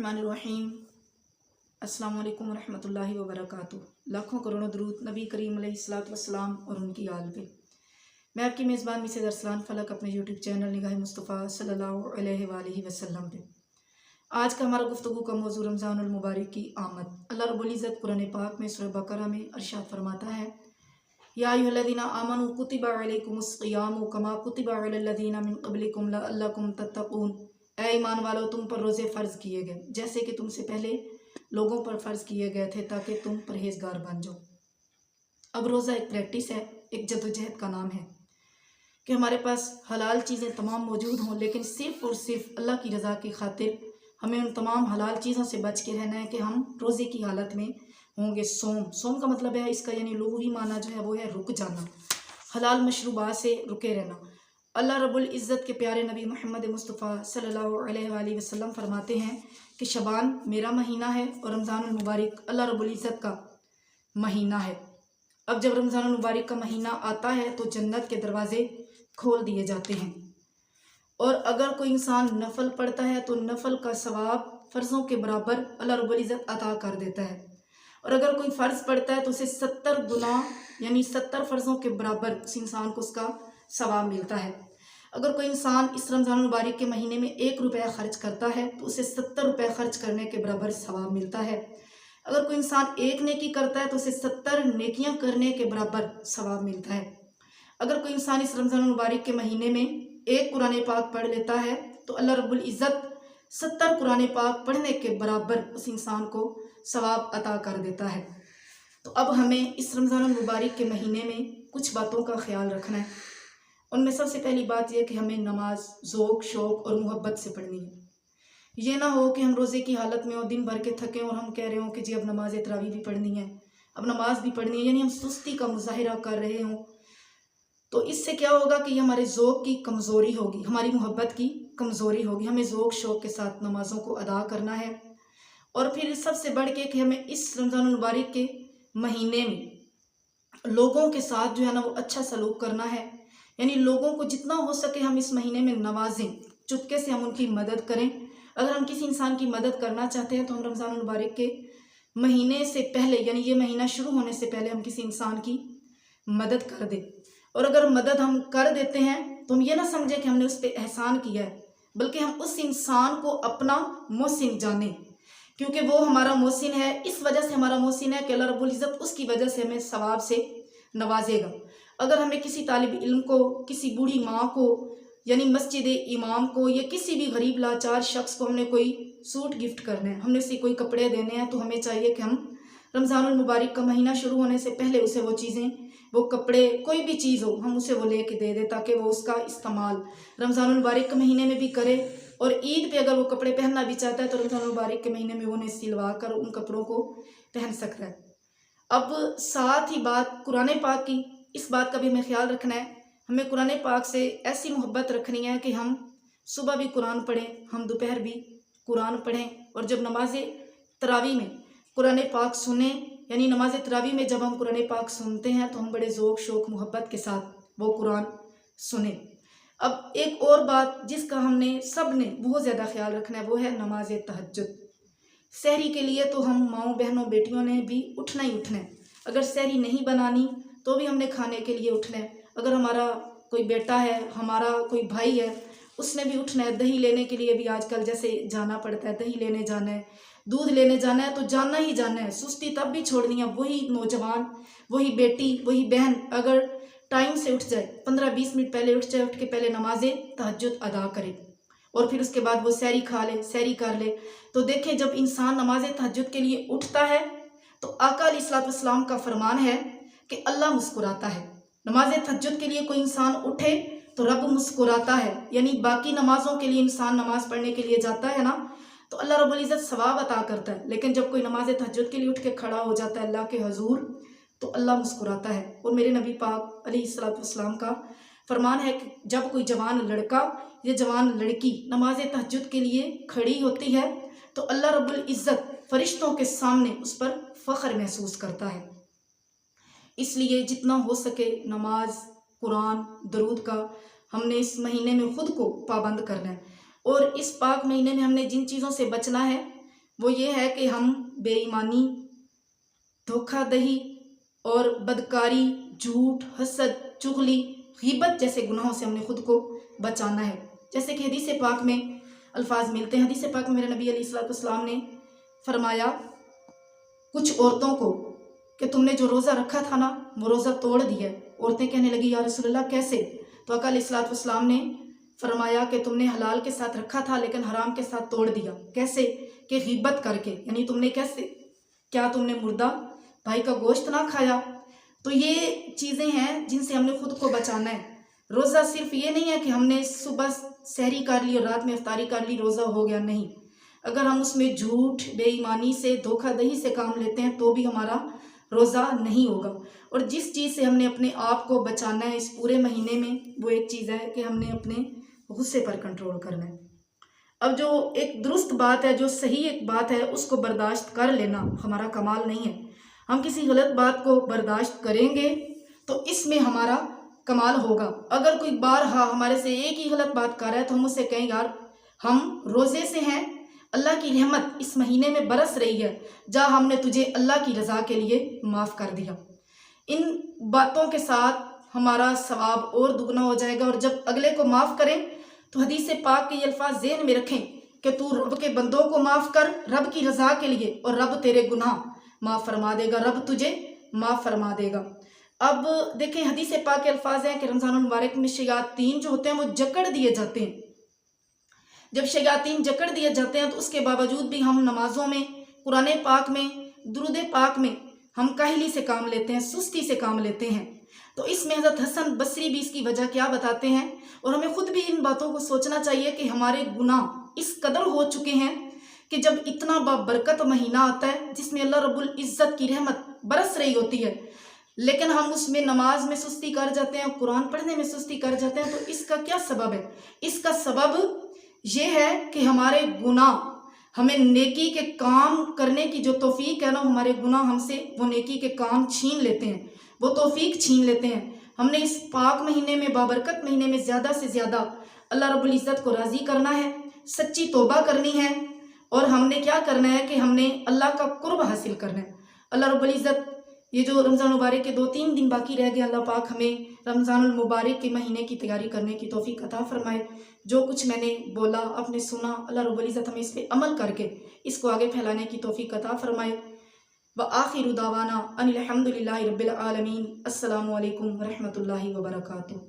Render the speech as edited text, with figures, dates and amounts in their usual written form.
बिस्मिल्लाहिर्रहमानिर्रहीम। अस्सलाम वालेकुम रहमतुल्लाहि व बरकातुहू। लाखों करोड़ों दरूद नबी करीम अलैहिस्सलातु वस्सलाम और उनकी आल पे। मैं आपकी मेज़बान मिसेज अरसलान फलक अपने यूट्यूब चैनल निगाह मुस्तफ़ा सल्लल्लाहु अलैहि वसल्लम पे। आज का हमारा गुफ्तगू का मौजू रमज़ानुल मुबारक की आमद। अल्लाह रब्बुल इज़्ज़त कुरान पाक में सूरह बकरा में इरशाद फरमाता है, या अय्युहल्लज़ीना आमनू कुतिबा अलैकुमुस क़ियामु कमा कुतिबा अलल्लज़ीना मिन क़ब्लिकुम लअल्लकुम तत्तक़ून। ऐ ईमान वालों, तुम पर रोज़े फ़र्ज़ किए गए जैसे कि तुमसे पहले लोगों पर फ़र्ज़ किए गए थे ताकि तुम परहेज़गार बन जाओ। अब रोज़ा एक प्रैक्टिस है, एक जद्दोजहद का नाम है कि हमारे पास हलाल चीज़ें तमाम मौजूद हों, लेकिन सिर्फ़ और सिर्फ अल्लाह की रज़ा की खातिर हमें उन तमाम हलाल चीज़ों से बच के रहना है कि हम रोज़े की हालत में होंगे। सोम का मतलब है, इसका यानी लुग़वी माना जो है वो है रुक जाना, हलाल मशरूबात से रुके रहना। अल्लाह रब्बुल इज़्ज़त के प्यारे नबी मोहम्मद मुस्तफ़ा सल्लल्लाहु अलैहि वसल्लम फरमाते हैं कि शबान मेरा महीना है और रमज़ानुल मुबारक अल्लाह रब्बुल इज़्ज़त का महीना है। अब जब रमज़ानुल मुबारक का महीना आता है तो जन्नत के दरवाज़े खोल दिए जाते हैं, और अगर कोई इंसान नफल पढ़ता है तो नफल का सवाब फ़र्ज़ों के बराबर अल्लाह रब्बुल इज़्ज़त अता कर देता है, और अगर कोई फ़र्ज़ पढ़ता है तो उसे 70 गुना यानी 70 फ़र्ज़ों के बराबर उस इंसान को उसका सवाब मिलता है। अगर कोई इंसान इस रमज़ान मुबारक के महीने में 1 रुपया खर्च करता है तो उसे 70 रुपये खर्च करने के बराबर सवाब मिलता है। अगर कोई इंसान 1 नेकी करता है तो उसे 70 नेकियां करने के बराबर सवाब मिलता है। अगर कोई इंसान इस रमज़ान मुबारक के महीने में 1 कुरान पाक पढ़ लेता है तो अल्लाह रब्बुल इज़्ज़त 70 कुरान पाक पढ़ने के बराबर उस इंसान को सवाब अता कर देता है। तो अब हमें इस रमज़ान मुबारक के महीने में कुछ बातों का ख्याल रखना है। उनमें सबसे पहली बात यह कि हमें नमाज ज़ौक़ शौक़ और मोहब्बत से पढ़नी है। ये ना हो कि हम रोज़े की हालत में और दिन भर के थकें और हम कह रहे हों कि जी अब नमाज तरावी भी पढ़नी है, अब नमाज भी पढ़नी है, यानी हम सुस्ती का मुज़ाहिरा कर रहे हों। तो इससे क्या होगा कि हमारे ज़ौक़ की कमज़ोरी होगी, हमारी मोहब्बत की कमज़ोरी होगी। हमें ज़ौक़ शौक़ के साथ नमाज़ों को अदा करना है, और फिर सबसे बढ़ के कि हमें इस रमज़ान मुबारक के महीने में लोगों के साथ जो है ना वो अच्छा सलूक करना है, यानी लोगों को जितना हो सके हम इस महीने में नवाजें, चुपके से हम उनकी मदद करें। अगर हम किसी इंसान की मदद करना चाहते हैं तो हम रमज़ान मुबारक के महीने से पहले यानी ये महीना शुरू होने से पहले हम किसी इंसान की मदद कर दें। और अगर मदद हम कर देते हैं तो हम ये ना समझें कि हमने उस पर एहसान किया है, बल्कि हम उस इंसान को अपना मोहसिन जानें, क्योंकि वो हमारा मोहसिन है। इस वजह से हमारा मोहसिन है कि अल्लाह रब्बुल इज़्ज़त उसकी वजह से हमें सवाब से नवाजेगा। अगर हमें किसी तालिब इल्म को, किसी बूढ़ी माँ को, यानी मस्जिद इमाम को, या किसी भी गरीब लाचार शख्स को हमने कोई सूट गिफ्ट करना है, हमने उसे कोई कपड़े देने हैं, तो हमें चाहिए कि हम रमज़ानुल मुबारक का महीना शुरू होने से पहले उसे वो चीज़ें, वो कपड़े, कोई भी चीज़ हो, हम उसे वो ले के दे दें ताकि वो उसका इस्तेमाल रमज़ानुल मुबारक के महीने में भी करे, और ईद पे अगर वो कपड़े पहनना भी चाहता है तो रमज़ानुल मुबारक के महीने में वो उन्हें सिलवा कर उन कपड़ों को पहन सकता है। अब साथ ही बात कुरान पाक की, इस बात का भी हमें ख्याल रखना है। हमें कुरान पाक से ऐसी मोहब्बत रखनी है कि हम सुबह भी कुरान पढ़ें, हम दोपहर भी कुरान पढ़ें, और जब नमाज तरावी में कुरान पाक सुने, यानी नमाज तरावी में जब हम कुरान पाक सुनते हैं तो हम बड़े ज़ौक़ शौक़ मोहब्बत के साथ वो कुरान सुने। अब एक और बात जिसका हमने सब ने बहुत ज़्यादा ख्याल रखना है वो है नमाज तहज्जुद। सहरी के लिए तो हम माँओं बहनों बेटियों ने भी उठना ही उठना है। अगर सहरी नहीं बनानी तो भी हमने खाने के लिए उठना है। अगर हमारा कोई बेटा है, हमारा कोई भाई है, उसने भी उठना है। दही लेने के लिए भी आजकल जैसे जाना पड़ता है, दही लेने जाना है, दूध लेने जाना है, तो जाना ही जाना है। सुस्ती तब भी छोड़नी है। वही नौजवान, वही बेटी, वही बहन अगर टाइम से उठ जाए, 15-20 मिनट पहले उठ जाए, उठ के पहले नमाज तहज्जुद अदा करे और फिर उसके बाद वो सहरी खा ले, सहरी कर ले, तो देखें जब इंसान नमाज तहज्जुद के लिए उठता है तो आका अलैहिस्सलातु वस्सलाम का फरमान है कि अल्लाह मुस्कुराता है। नमाज तहज्जुद के लिए कोई इंसान उठे तो रब मुस्कुराता है, यानी बाकी नमाजों के लिए इंसान नमाज पढ़ने के लिए जाता है ना, तो अल्लाह रब्बुल इज़्ज़त सवाब अता करता है, लेकिन जब कोई नमाज तहज्जुद के लिए उठ के खड़ा हो जाता है अल्लाह के हजूर तो अल्लाह मुस्कुराता है। और मेरे नबी पाक अलैहिस्सलातु वस्सलाम का फरमान है कि जब कोई जवान लड़का या जवान लड़की नमाज तहज्जुद के लिए खड़ी होती है तो अल्लाह रब्बुल इज़्ज़त फरिश्तों के सामने उस पर फ़ख्र महसूस करता है। इसलिए जितना हो सके नमाज, कुरान, दरूद का हमने इस महीने में ख़ुद को पाबंद करना है, और इस पाक महीने में हमने जिन चीज़ों से बचना है वो ये है कि हम बेईमानी, धोखा दही और बदकारी, झूठ, हसद, चुगली, गीबत जैसे गुनाहों से हमने खुद को बचाना है। जैसे कि हदीस पाक में अल्फाज मिलते हैं। हदीस पाक में मेरे नबी अलैहिस्सलाम ने फरमाया कुछ औरतों को कि तुमने जो रोज़ा रखा था ना, वो रोज़ा तोड़ दिया है। औरतें कहने लगी या रसूलल्लाह कैसे? तो आका अलैहिस्सलाम ने फरमाया कि तुमने हलाल के साथ रखा था लेकिन हराम के साथ तोड़ दिया। कैसे? कि गीबत करके, यानी तुमने कैसे, क्या तुमने मुर्दा भाई का गोश्त ना खाया? तो ये चीज़ें हैं जिनसे हमने खुद को बचाना है। रोज़ा सिर्फ ये नहीं है कि हमने सुबह सहरी कर ली और रात में इफ्तारी कर ली, रोज़ा हो गया, नहीं। अगर हम उसमें झूठ, बेईमानी से, धोखाधड़ी से काम लेते हैं तो भी हमारा रोज़ा नहीं होगा। और जिस चीज़ से हमने अपने आप को बचाना है इस पूरे महीने में, वो एक चीज़ है कि हमने अपने गुस्से पर कंट्रोल करना है। अब जो एक दुरुस्त बात है, जो सही एक बात है, उसको बर्दाश्त कर लेना हमारा कमाल नहीं है। हम किसी गलत बात को बर्दाश्त करेंगे तो इसमें हमारा कमाल होगा। अगर कोई बार हमारे से एक ही गलत बात कर रहा है तो हम उससे कहें यार हम रोज़े से हैं, अल्लाह की रहमत इस महीने में बरस रही है, जा हमने तुझे अल्लाह की रज़ा के लिए माफ़ कर दिया। इन बातों के साथ हमारा सवाब और दुगना हो जाएगा। और जब अगले को माफ़ करें तो हदीस पाक के ये अल्फाज ज़हन में रखें कि तू रब के बंदों को माफ़ कर रब की रज़ा के लिए, और रब तेरे गुनाह माफ़ फरमा देगा, रब तुझे माफ़ फरमा देगा। अब देखें हदीस पाक के अल्फाज हैं कि रमज़ानुल मुबारक में शयातीन जो होते हैं वो जकड़ दिए जाते हैं। जब शयातीन जकड़ दिए जाते हैं तो उसके बावजूद भी हम नमाजों में, कुरान पाक में, दुरूद पाक में हम काहली से काम लेते हैं, सुस्ती से काम लेते हैं। तो इसमें हज़रत हसन बसरी भी इसकी वजह क्या बताते हैं, और हमें खुद भी इन बातों को सोचना चाहिए कि हमारे गुनाह इस कदर हो चुके हैं कि जब इतना बाबरकत महीना आता है जिसमें अल्लाह रब्बुल इज़्ज़त की रहमत बरस रही होती है, लेकिन हम उसमें नमाज में सुस्ती कर जाते हैं, कुरान पढ़ने में सुस्ती कर जाते हैं। तो इसका क्या सबब है? इसका सबब ये है कि हमारे गुनाह, हमें नेकी के काम करने की जो तौफीक है ना, हमारे गुनाह हमसे वो नेकी के काम छीन लेते हैं, वो तौफीक छीन लेते हैं। हमने इस पाक महीने में, बाबरकत महीने में ज़्यादा से ज़्यादा अल्लाह रब्बुल इज़्ज़त को राज़ी करना है, सच्ची तौबा करनी है, और हमने क्या करना है कि हमने अल्लाह का कुर्ब हासिल करना है। अल्लाह रब्बुल इज़्ज़त ये जो रमज़ान मुबारक के 2-3 दिन बाकी रह गए, अल्लाह पाक हमें रमज़ानुल मुबारक के महीने की तैयारी करने की तौफीक अता फरमाए। जो कुछ मैंने बोला, आपने सुना, अल्लाह रब्बुल इज़्ज़त हमें इस पर अमल करके इसको आगे फैलाने की तौफीक अता फरमाए। व आखिरु दावाना अनिल हम्दुलिल्लाहि रब्बिल आलमीन। अस्सलामु अलैकुम व रहमतुल्लाहि व बरकातुहू।